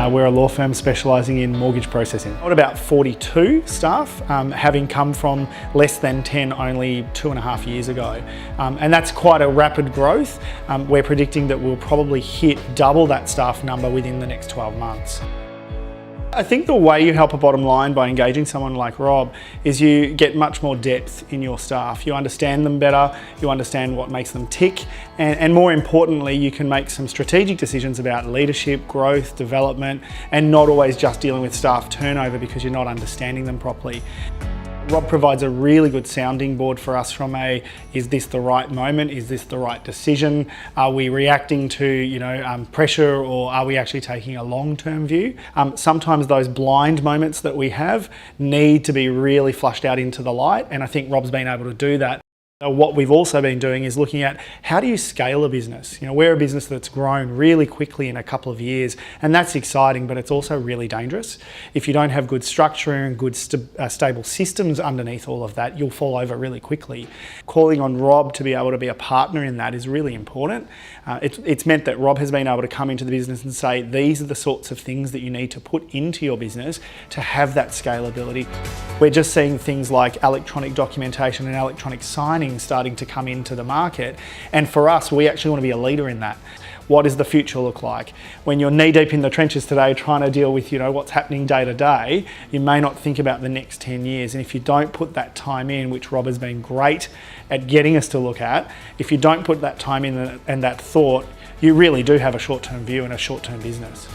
We're a law firm specialising in mortgage processing. Got about 42 staff, having come from less than 10 only 2.5 years ago. And that's quite a rapid growth. We're predicting that we'll probably hit double that staff number within the next 12 months. I think the way you help a bottom line by engaging someone like Rob is you get much more depth in your staff. You understand them better, you understand what makes them tick, and more importantly, you can make some strategic decisions about leadership, growth, development, and not always just dealing with staff turnover because you're not understanding them properly. Rob provides a really good sounding board for us from is this the right moment? Is this the right decision? Are we reacting to pressure, or are we actually taking a long-term view? Sometimes those blind moments that we have need to be really flushed out into the light, and I think Rob's been able to do that. What we've also been doing is looking at how do you scale a business? We're a business that's grown really quickly in a couple of years, and that's exciting, but it's also really dangerous. If you don't have good structure and good stable systems underneath all of that, you'll fall over really quickly. Calling on Rob to be able to be a partner in that is really important. It's meant that Rob has been able to come into the business and say, these are the sorts of things that you need to put into your business to have that scalability. We're just seeing things like electronic documentation and electronic signing starting to come into the market, and for us, we actually want to be a leader in that. What does the future look like? When you're knee deep in the trenches today trying to deal with what's happening day to day, you may not think about the next 10 years, and if you don't put that time in, which Rob has been great at getting us to look at, if you don't put that time in and that thought, you really do have a short-term view and a short-term business.